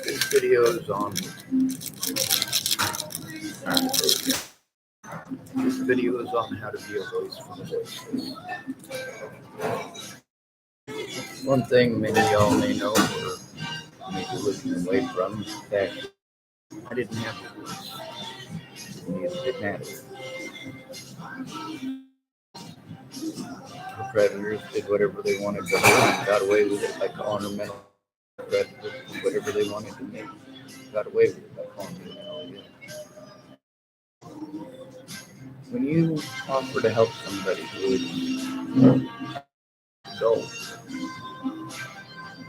This video is on. This video is on how to be a voice for the voiceless. One thing many of y'all may know, or maybe looking away from, is that I didn't have a voice. Neither did Natalie. The predators did whatever they wanted to her and got away with it by calling her mental predators. Did whatever they wanted to make. Got away with it by calling her mental. When you offer to help somebody who is dull,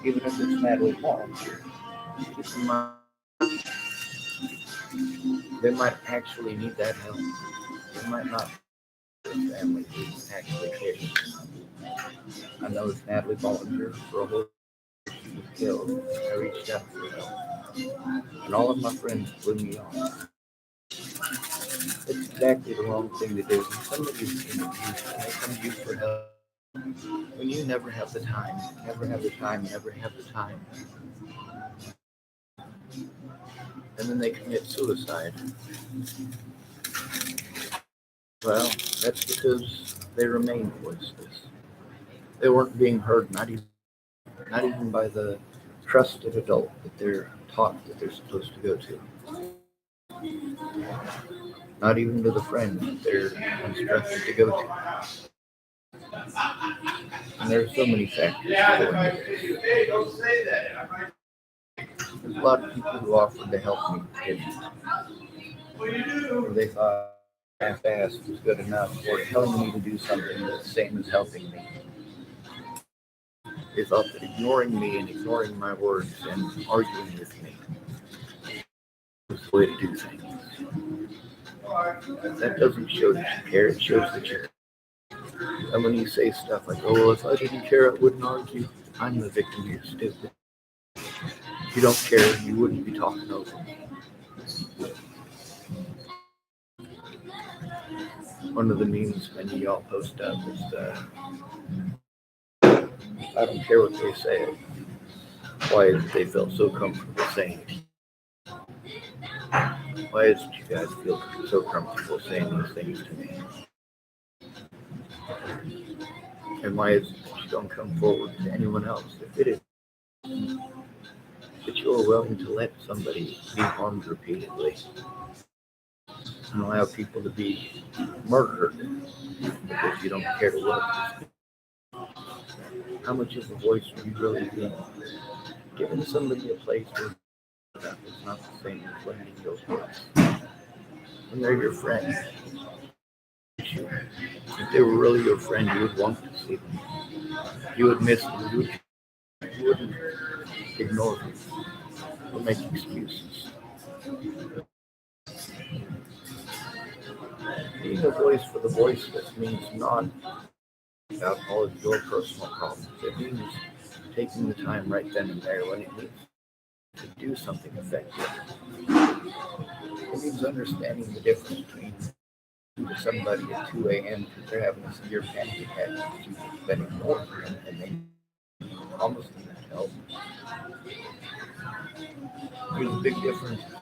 even if it's Natalie Bollinger, keep in mind they might actually need that help. They might not be a family who actually cares. I know it's Natalie Bollinger for a whole she was killed. I reached out for help. And all of my friends blew me off. It's exactly the wrong thing to do. When somebody's in abuse and they come to you for help, when you never have the time, and then they commit suicide. Well, that's because they remain voiceless. They weren't being heard, not even by the trusted adult that they're taught that they're supposed to go to. Not even to the friend that they're instructed to go to. And there's so many factors going into this. There's a lot of people who offered to help me, didn't. Or they thought half-assed was good enough, or telling me to do something that's the same as helping me. They thought that ignoring me and ignoring my words and arguing with me was the way to do things. That doesn't show that you care, it shows that you care. And when you say stuff like, oh, well, if I didn't care, I wouldn't argue. I'm the victim, you're stupid. If you don't care, you wouldn't be talking over me. One of the memes many of y'all post up is, I don't care what they say. Why is it they felt so comfortable saying it? Why is it you guys feel so comfortable saying these things to me? And why is it that you don't come forward to anyone else if it is that you are willing to let somebody be harmed repeatedly and allow people to be murdered because you don't care to look? How much of a voice are you really being? Giving somebody a place where that is not the same as letting those place. When they're your friend, if they were really your friend, you would want to see them. You would miss them. You wouldn't ignore them or make excuses. Being a voice for the voiceless means not about all of your personal problems. It means taking the time right then and there when it needs to do something effective. It means understanding the difference between somebody at 2 a.m. because they're having a severe panic attack because you've been ignoring them and they almost need help. There's a big difference in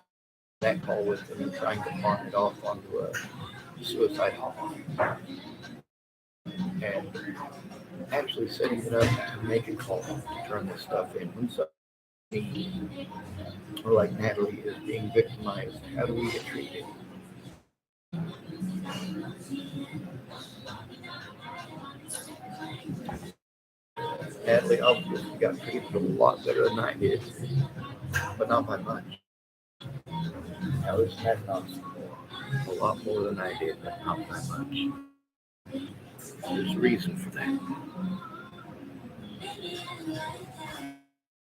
that call with them and trying to pawn it off onto a suicide hotline. And actually setting it up to make a call to turn this stuff in. When somebody, or like Natalie, is being victimized, how do we get treated? Natalie obviously got treated a lot better than I did, but not by much. Now this had not a lot more than I did, but not by much. There's a reason for that.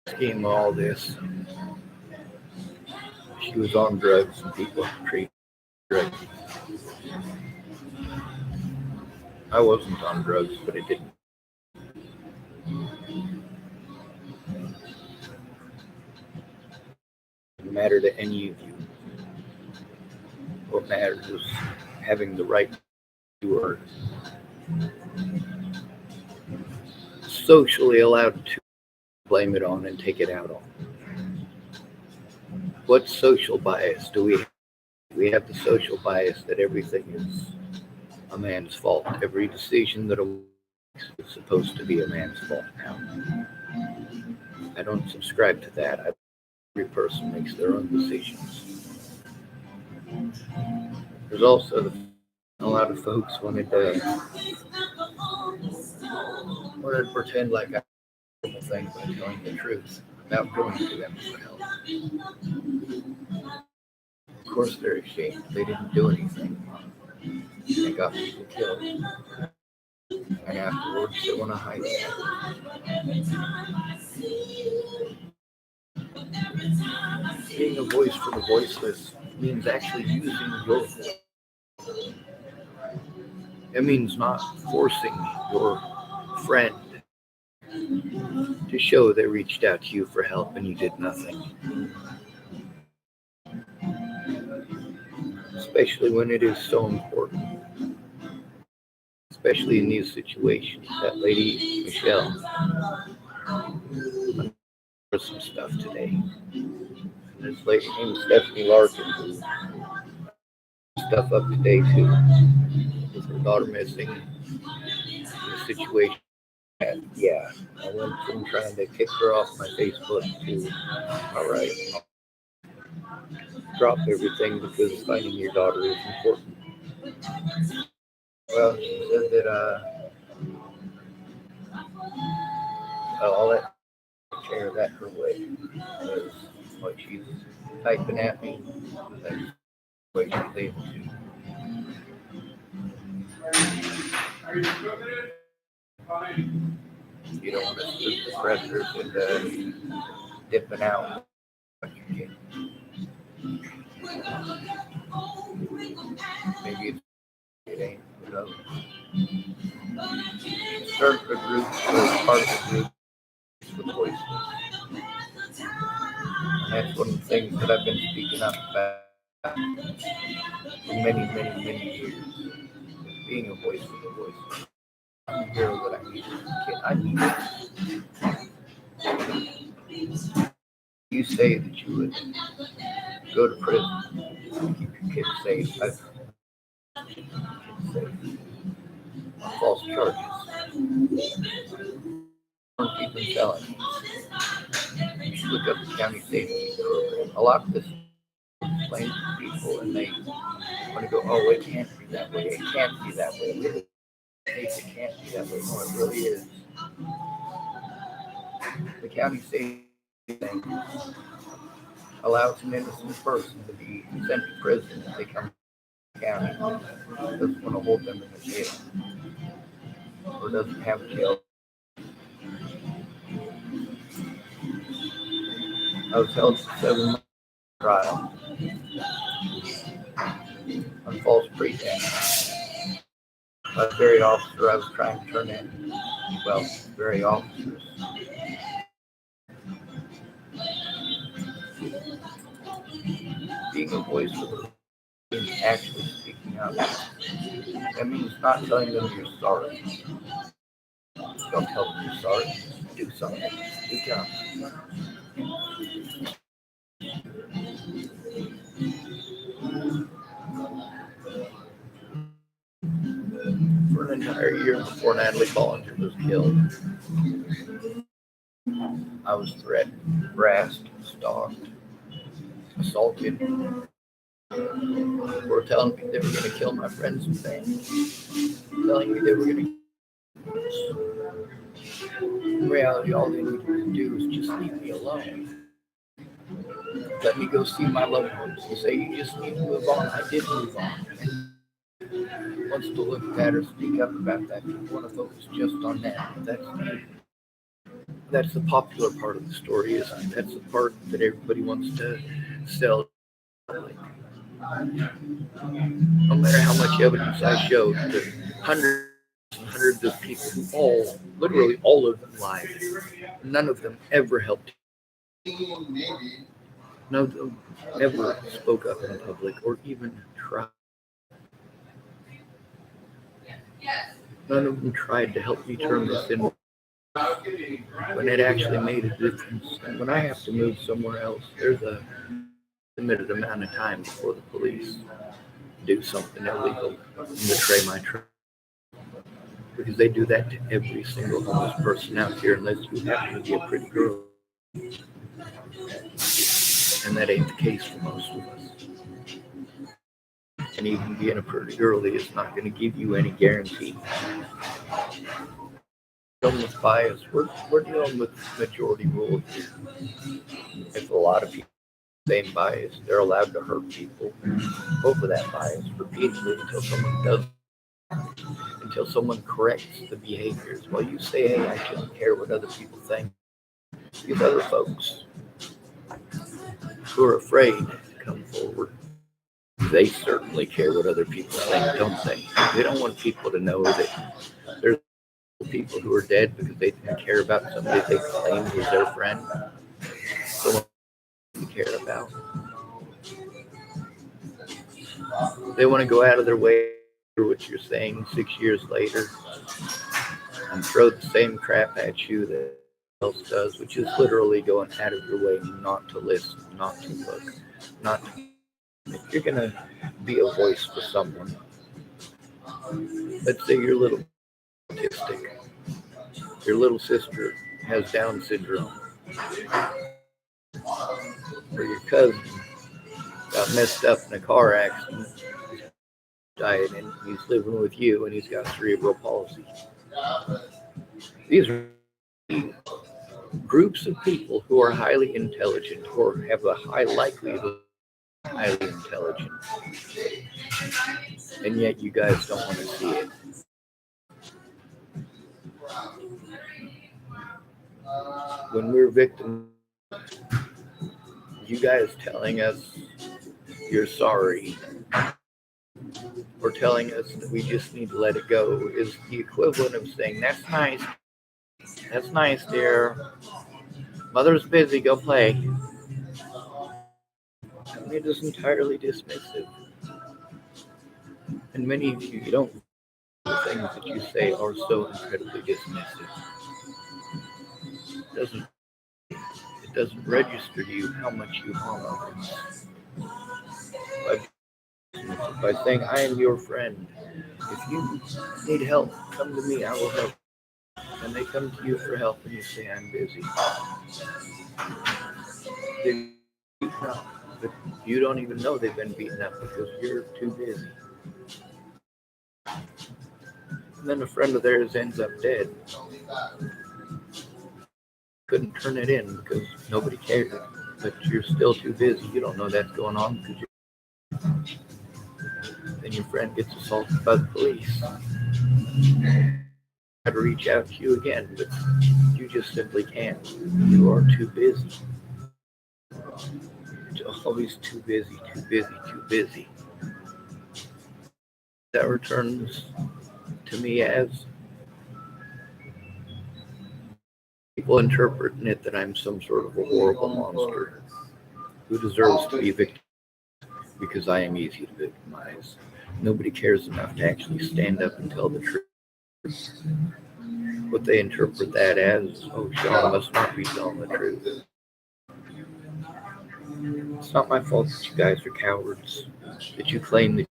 Scheme of all this, she was on drugs and people treated drugs. I wasn't on drugs, but it didn't. It didn't matter to any of you. What matters is having the right to or socially allowed to blame it on and take it out on. What social bias do we have? We have the social bias that everything is a man's fault. Every decision that a woman makes is supposed to be a man's fault now. I don't subscribe to that. Every person makes their own decisions. There's also a lot of folks wanted to pretend like I know things by telling the truth without going to them for help. Of course, they're ashamed. They didn't do anything. They got people killed. And afterwards, they want to hide that. Being a voice for the voiceless means actually using your voice. It means not forcing your friend to show they reached out to you for help and you did nothing. Especially when it is so important. Especially in these situations. That lady, Michelle, there's some stuff today. This lady named Stephanie Larkin, who stuff up today too, with her daughter missing, the situation. And yeah, I went from trying to kick her off my Facebook to, all right, drop everything because finding your daughter is important. Well, she said that I'll let her share that her way. Because what she's typing at me, that's what she's able to. You don't want to split the pressures and dipping out. Maybe it ain't. Who knows? Start the group or part of the group with Voiceless. And that's one of the things that I've been speaking up about for many years. Being a voice for the voiceless. I'm a hero that I need as a kid. I need it. You say that you would go to prison, keep your kids safe. I've safe on false charges. Keep them felonies. You should look up the county safety program. A lot of this explains to people, and they want to go, "Oh, it can't be that way. It can't be that way. It can't be that way." No, it really is. The county safety thing allows an innocent person to be sent to prison if they come to the county. Doesn't want to hold them in a jail or doesn't have a jail. I was held for 7 months trial on false pretense by the very officer I was trying to turn in. Well, very officers. Being a voice for the means actually speaking up. That means not telling them you're sorry. Don't tell them you're sorry. Do something. Good job. For an entire year before Natalie Bollinger was killed, I was threatened, harassed, stalked, assaulted. They were telling me they were going to kill my friends and family, telling me they were going to. In reality, all they needed to do was just leave me alone. Let me go see my loved ones and say, "You just need to move on." I did move on. And wants to look at or speak up about that. People want to focus just on that. That's the popular part of the story, isn't it? That's the part that everybody wants to sell. No matter how much evidence I showed, to hundreds and hundreds of people who literally all of them lied. None of them ever helped. None of them ever spoke up in public or even tried. None of them tried to help me turn this in. when it actually made a difference. And when I have to move somewhere else, there's a limited amount of time before the police do something illegal and betray my trust. Because they do that to every single homeless person out here, unless you happen to be a pretty girl. And that ain't the case for most of us. And even being a pretty girly is not going to give you any guarantee. Dealing with bias, we're dealing with majority rule here. If a lot of people have the same bias, they're allowed to hurt people over that bias repeatedly until someone corrects the behaviors. Well, you say, hey, I shouldn't care what other people think. These other folks who are afraid to come forward, they certainly care what other people think, don't they? They don't want people to know that there's people who are dead because they didn't care about somebody they claimed was their friend. Someone they care about. They want to go out of their way to hear what you're saying 6 years later and throw the same crap at you that else does, which is literally going out of your way not to listen, not to look, not to. If you're gonna be a voice for someone, let's say you're a little autistic, your little sister has Down syndrome, or your cousin got messed up in a car accident, died, and he's living with you, and he's got cerebral palsy. These are groups of people who are highly intelligent or have a high likelihood of highly intelligent, and yet you guys don't want to see it. When we're victims, you guys telling us you're sorry or telling us that we just need to let it go is the equivalent of saying, that's nice, dear. Mother's busy, go play. I mean, it is entirely dismissive. And many of you don't. The things that you say are so incredibly dismissive. It doesn't register to you how much you harm others. By saying, I am your friend. If you need help, come to me, I will help. And they come to you for help and you say, I'm busy. They're beaten up, but you don't even know they've been beaten up because you're too busy. And then a friend of theirs ends up dead. Couldn't turn it in because nobody cared. But you're still too busy. You don't know that's going on because then your friend gets assaulted by the police. Try to reach out to you again, but you just simply can't. You are too busy. You're always too busy, too busy, too busy. That returns to me as people interpreting it that I'm some sort of a horrible monster who deserves to be victimized because I am easy to victimize. Nobody cares enough to actually stand up and tell the truth. What they interpret that as, oh, Sean must not be telling the truth. It's not my fault that you guys are cowards, that you claim that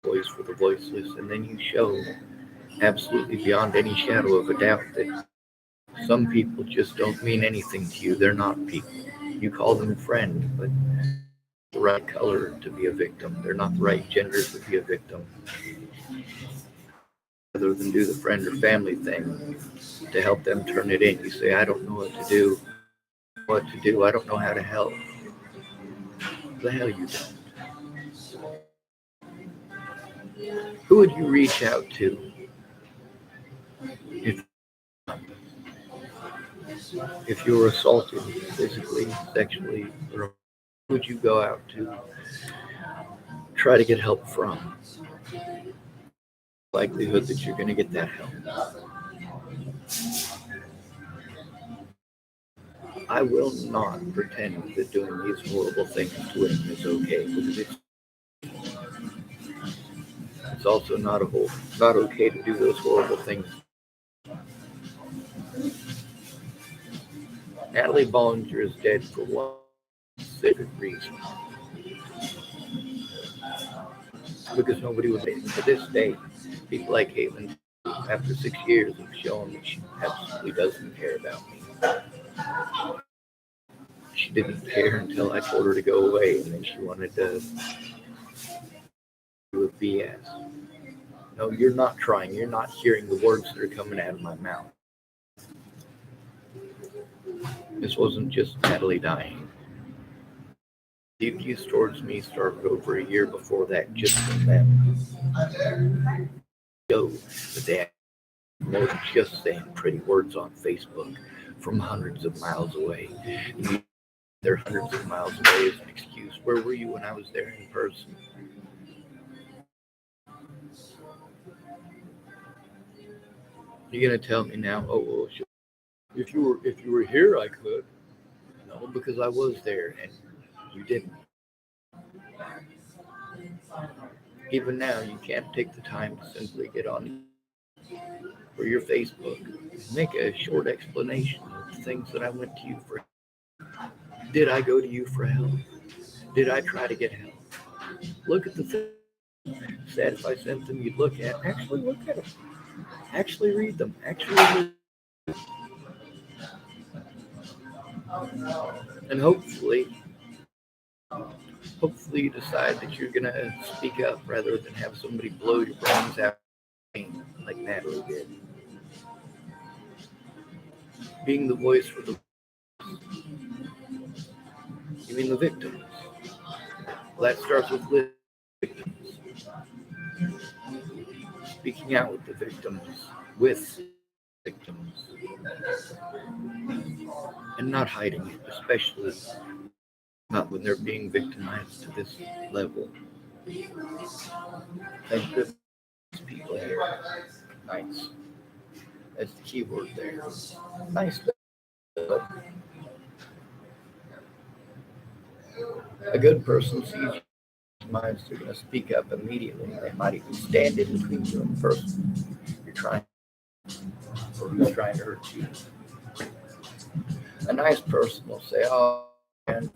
you're voice for the voiceless, and then you show absolutely beyond any shadow of a doubt that some people just don't mean anything to you. They're not people. You call them friend, but the right color to be a victim. They're not the right gender to be a victim. Rather than do the friend or family thing to help them turn it in, you say, I don't know what to do. I don't know how to help. The hell you don't. Who would you reach out to if you were assaulted physically, sexually, or who would you go out to try to get help from? Likelihood that you're going to get that help. I will not pretend that doing these horrible things to women is okay because it's also not okay to do those horrible things. Natalie Bollinger is dead for one specific reason. Because nobody was waiting. To this day, people like Caitlin, after 6 years, have shown that she absolutely doesn't care about me. She didn't care until I told her to go away, and then she wanted to do a BS. No, you're not trying. You're not hearing the words that are coming out of my mouth. This wasn't just Natalie dying. The abuse towards me started over a year before that, just from them. Show that they had more than just saying pretty words on Facebook from hundreds of miles away. They're hundreds of miles away as an excuse. Where were you when I was there in person? You're gonna tell me now? Oh well, if you were here, I could. No, because I was there and you didn't. Even now, you can't take the time to simply get on or your Facebook and make a short explanation of the things that I went to you for. Did I go to you for help? Did I try to get help? Look at the things. Said if I sent them, you'd look at. Actually, look at them. Actually, read them. Actually, read. And hopefully, you decide that you're gonna speak up rather than have somebody blow your brains out like Natalie did. Being the voice for the you mean the victims. Well, that starts with victims. Speaking out with the victims, and not hiding it, especially not when they're being victimized to this level. Thank goodness people here. Nice. That's the key word there. Nice. But a good person sees minds, they're going to speak up immediately. They might even stand in between you and the person you're trying or who's trying to hurt you. A nice person will say, "Oh, man,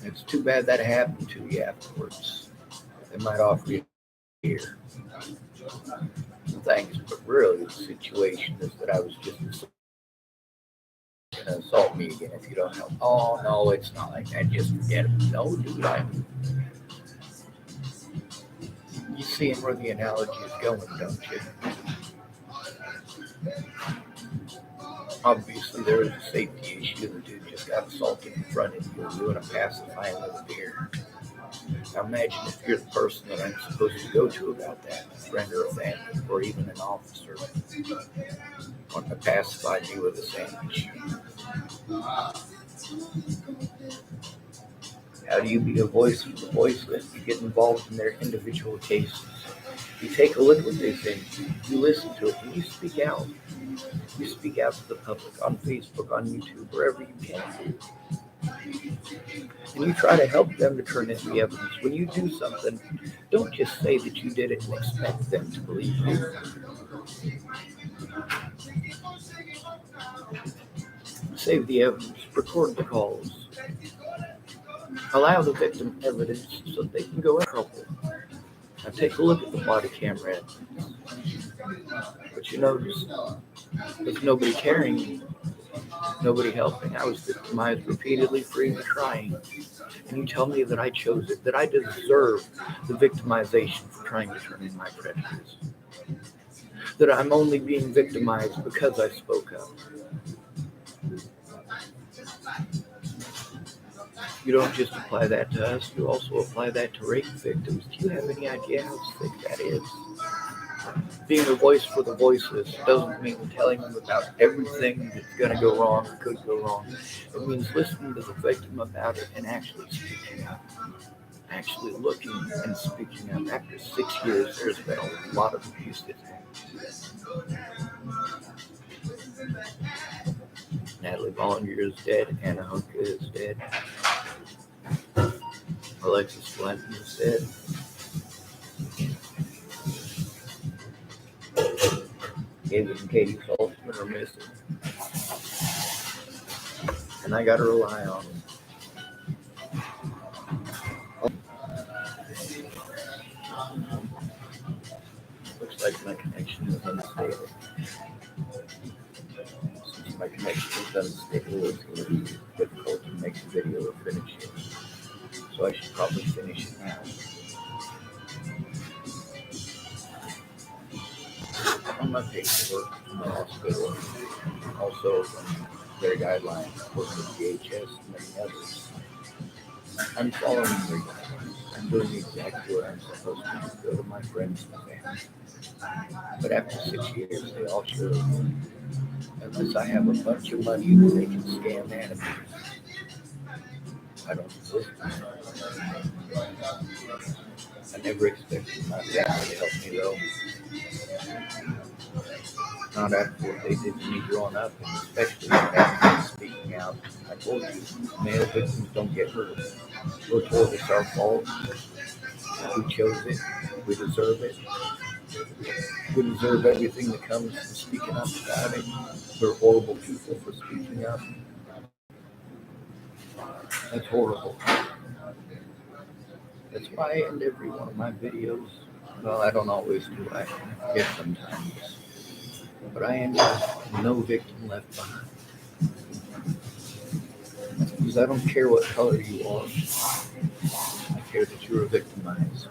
it's too bad that happened to you afterwards." They might offer you here. Thanks, but really the situation is that I was just going to assault me again if you don't help. Oh, no, it's not like that. Just forget it. No, dude, you see where the analogy is going, don't you? Obviously, there is a safety issue. The dude just got assaulted in front of you. You're doing a pacifying with a beer. Now imagine if you're the person that I'm supposed to go to about that, a friend or a family, or even an officer, wanting to pacify me with a sandwich. How do you be a voice for the voiceless? You get involved in their individual cases. You take a look at what they say, you listen to it, and you speak out. You speak out to the public on Facebook, on YouTube, wherever you can. And you try to help them to turn in the evidence. When you do something, don't just say that you did it and expect them to believe you. Save the evidence, record the calls, allow the victim evidence so they can go in trouble. Now take a look at the body camera evidence. But you notice there's nobody caring, nobody helping. I was victimized repeatedly for even trying. And you tell me that I chose it, that I deserve the victimization for trying to turn in my prejudice. That I'm only being victimized because I spoke up. You don't just apply that to us, you also apply that to rape victims. Do you have any idea how sick that is? Being a voice for the voiceless doesn't mean telling them about everything that's going to go wrong or could go wrong. It means listening to the victim about it and actually speaking up. Actually looking and speaking up. After 6 years, there's been a lot of abuse that's happened. Natalie Bollinger is dead. Anna Hunka is dead. Alexis Flanton is dead. David and Katie Saltzman are missing. and I got to rely on them. Looks like my connection is unstable. Since my connection is unstable, it's going to be difficult to make the video or finish it. So I should probably finish it now. On my paperwork from the hospital, also from their guidelines, working with DHS and many others, I'm following their guidelines. I'm doing exactly what I'm supposed to do, go to my friends and family. But after 6 years, they all show unless I have a bunch of money that they can scam animals, I don't exist. I never expected my family to help me though. Not after what they did to me growing up, and especially after speaking out. I told you, male victims don't get hurt. We're told it's our fault. We chose it. We deserve it. We deserve everything that comes from speaking up about it. We're horrible people for speaking up. That's horrible. That's why I end every one of my videos. Well, I don't always do. I forget sometimes. But I end with no victim left behind. Because I don't care what color you are. I care that you are victimized.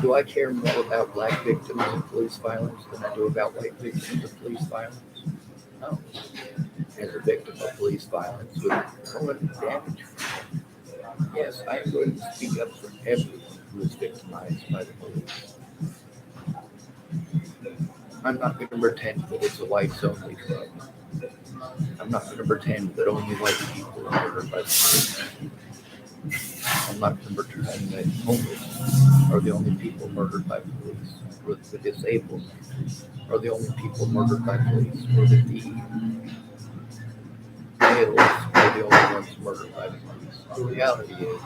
Do I care more about black victims of police violence than I do about white victims of police violence? No. As a victim of police violence with permanent damage, yes, I am going to speak up for everyone who is victimized by the police. I'm not going to pretend that it's a whites only club. I'm not going to pretend that only white people are murdered by the police. I'm not going to pretend that homeless are the only people murdered by police, or the disabled are the only people murdered by police, or that the males are the only ones murdered by the police. The reality is,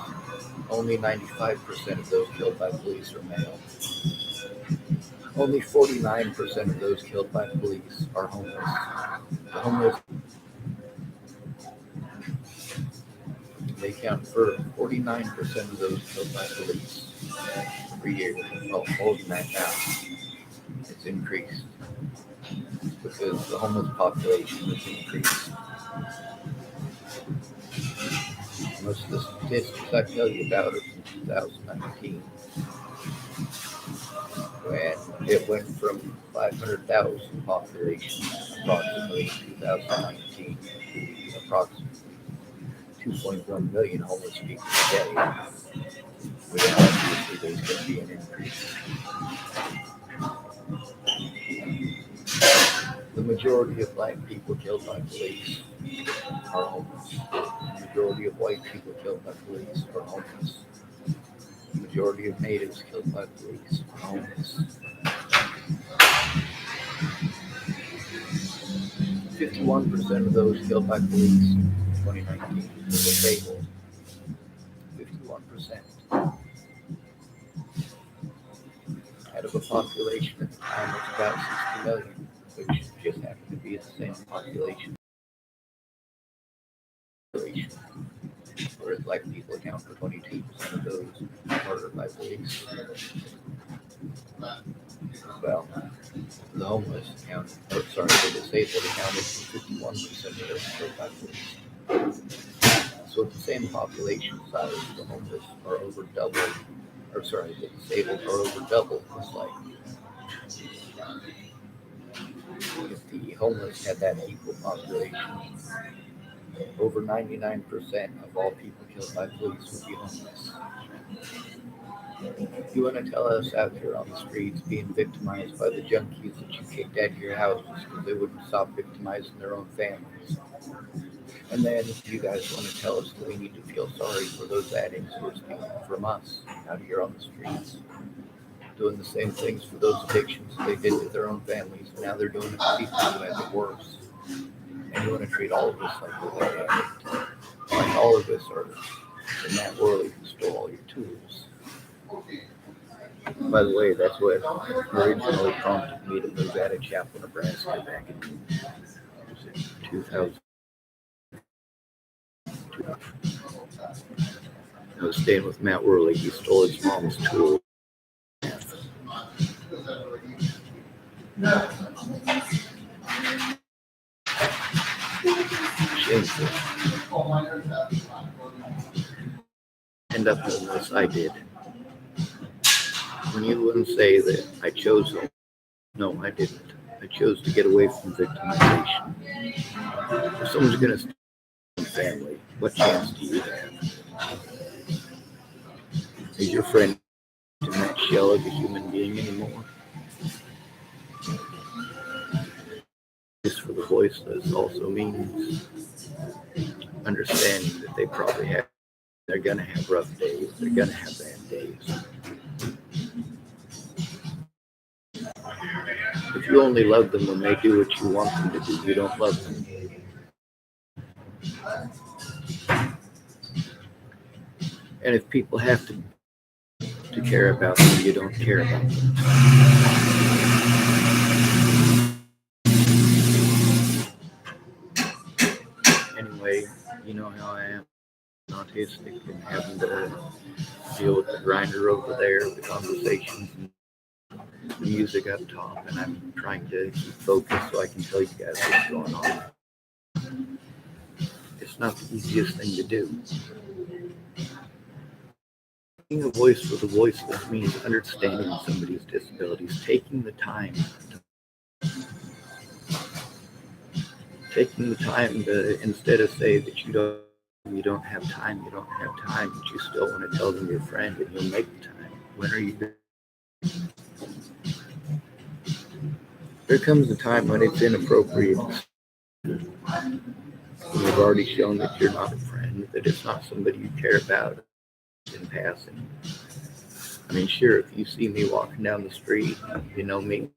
only 95% of those killed by police are male. Only 49% of those killed by police are homeless. The homeless, they count for 49% of those killed by police every year. Well, more than that now. It's increased because the homeless population has increased. Most of the statistics I tell you about are from 2019, when it went from 500,000 population approximately in 2019 to approximately 2.1 million homeless people today. Without obviously there's going to be an increase. The majority of black people killed by police are homeless. The majority of white people killed by police are homeless. The majority of natives killed by police are homeless. 51% of those killed by police in 2019 were disabled. 51%. Out of a population at the time of about 60 million, which just happened to be the same population. Whereas black people account for 22% of those murdered by police. Well, the homeless the disabled accounted for 51% of those killed by police. So at the same population size, the homeless are over double, the disabled are over double as likely. If the homeless had that equal population, over 99% of all people killed by police would be homeless. You want to tell us out here on the streets being victimized by the junkies that you kicked out of your houses because they wouldn't stop victimizing their own families. And then you guys want to tell us that we need to feel sorry for those addicts who are stealing from us out here on the streets, doing the same things for those addictions they did to their own families, and now they're doing it to people who have it worse. And you want to treat all of us like we're that addict, like all of us are in that world who stole all your tools. By the way, that's what originally prompted me to move out of Chapel, Nebraska back in 2000. I was staying with Matt Worley. He stole his mom's tool. Shameful. End up homeless. I did. When you wouldn't say that I chose it, no, I didn't. I chose to get away from victimization. If someone's going to steal your family, what chance do you have? Is your friend in that shell of a human being anymore? This for the voiceless also means understanding that they're going to have rough days, they're going to have bad days. If you only love them when they do what you want them to do, you don't love them. And if people have to care about them, you don't care about them. Anyway, you know how I am, autistic, and having to deal with the grinder over there, the conversations, and the music up top, and I'm trying to keep focused so I can tell you guys what's going on. It's not the easiest thing to do. Being a voice for the voiceless means understanding somebody's disabilities, taking the time to, instead of say that you don't have time, but you still want to tell them you're a friend and you'll make the time. When are you going? There comes a time when it's inappropriate. When you've already shown that you're not a friend, that it's not somebody you care about in passing. I mean, sure, if you see me walking down the street, you know me,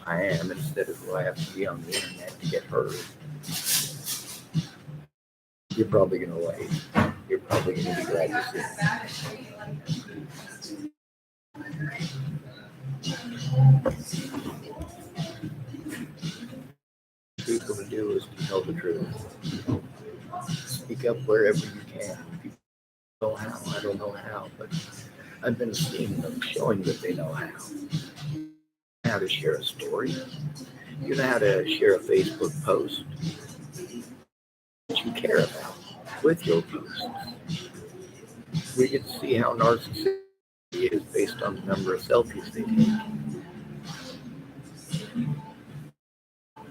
I am, instead of do I have to be on the internet to get heard. You're probably going to wait. You're probably going to be glad to see me. People to do is to tell the truth. Speak up wherever you can. People know how. I don't know how, but I've been seeing them showing that they know how. How to share a story. You know how to share a Facebook post that you care about with your views. We get to see how narcissistic it is based on the number of selfies they take.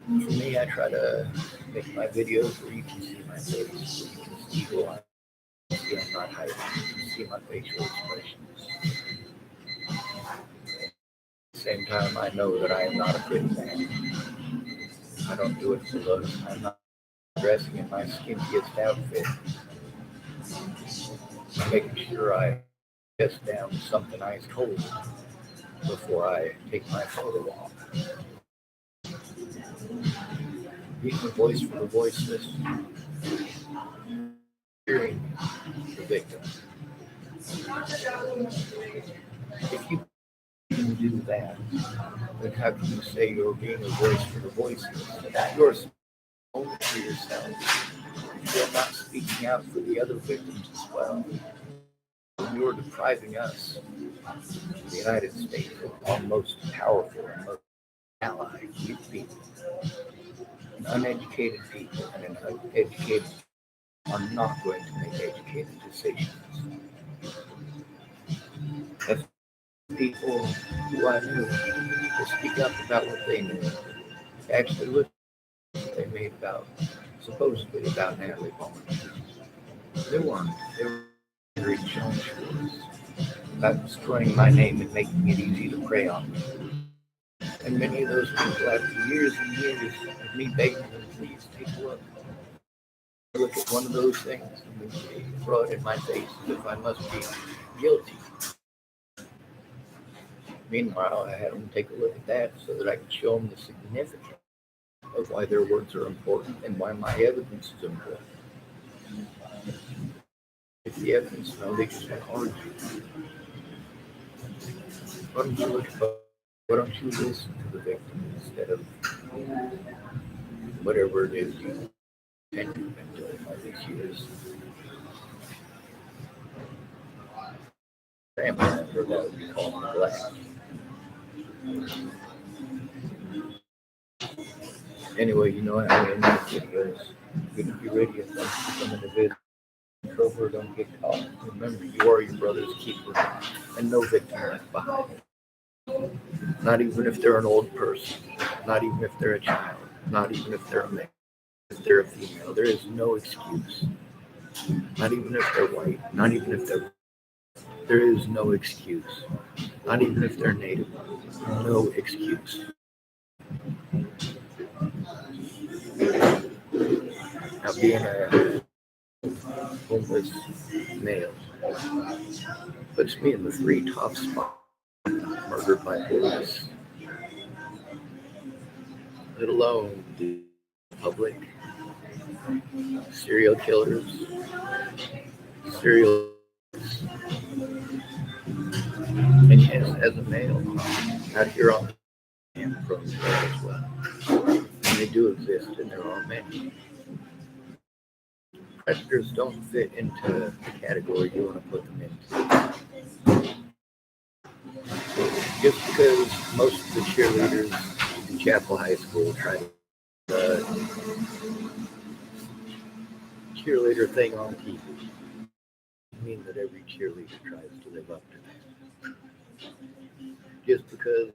For me, I try to make my videos where you can see my face, where you can see who I am. See, I'm not hiding. You can see my facial expressions. At the same time, I know that I am not a pretty man. I don't do it for looks. I'm not dressing in my skinniest outfit. I'm making sure I chest down something ice cold before I take my photo off. Being a voice for the voiceless, hearing the victim. If you can do that, then how can you say you're being a voice for the voiceless? You're only for yourself. You're not speaking out for the other victims as well. You're depriving us, the United States, of our most powerful and most allied people. Uneducated people and uneducated are not going to make educated decisions. If people who I knew to speak up about what they knew, actually look at what they made about, supposedly about Natalie Bollinger. They weren't. They were reaching on shores about destroying my name and making it easy to prey on me. And many of those people, after years and years of me begging them, please take a look. Look at one of those things and they throw it in my face as if I must be guilty. Meanwhile, I had them take a look at that so that I could show them the significance of why their words are important and why my evidence is important. If the evidence, no, they just want to argue. Why don't you look at, why don't you listen to the victim instead of whatever it is you've been doing all these years? family member that would be called neglect. Anyway, how we end these videos. Good to be radio. Thanks for coming to visit. Trover, don't get caught. Remember, you are your brother's keeper, and no victim left behind. Not even if they're an old person, not even if they're a child, not even if they're a male, if they're a female. There is no excuse. Not even if they're white, not even if they're. There is no excuse. Not even if they're native. No excuse. Now, being a homeless male puts me in the 3 top spots. Murdered by police, let alone the public, serial killers, serial. And yes, as a male, out here on the am prone to that as well. And they do exist, and there are many. Predators don't fit into the category you want to put them into. Just because most of the cheerleaders in Chapel High School try to cheerleader thing on TV, doesn't mean that every cheerleader tries to live up to that. Just because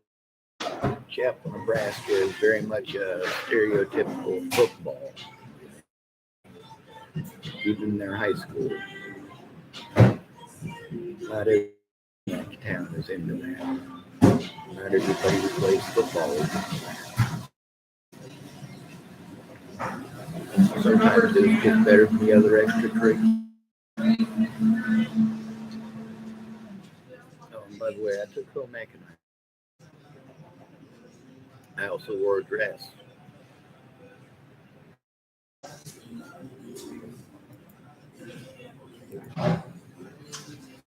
Chapel, Nebraska is very much a stereotypical football, even in their high school. Not every town is into that. Not everybody who plays football is into that. Sometimes it's just better than the other extracurriculars. Oh, and by the way, I took home ec. I also wore a dress.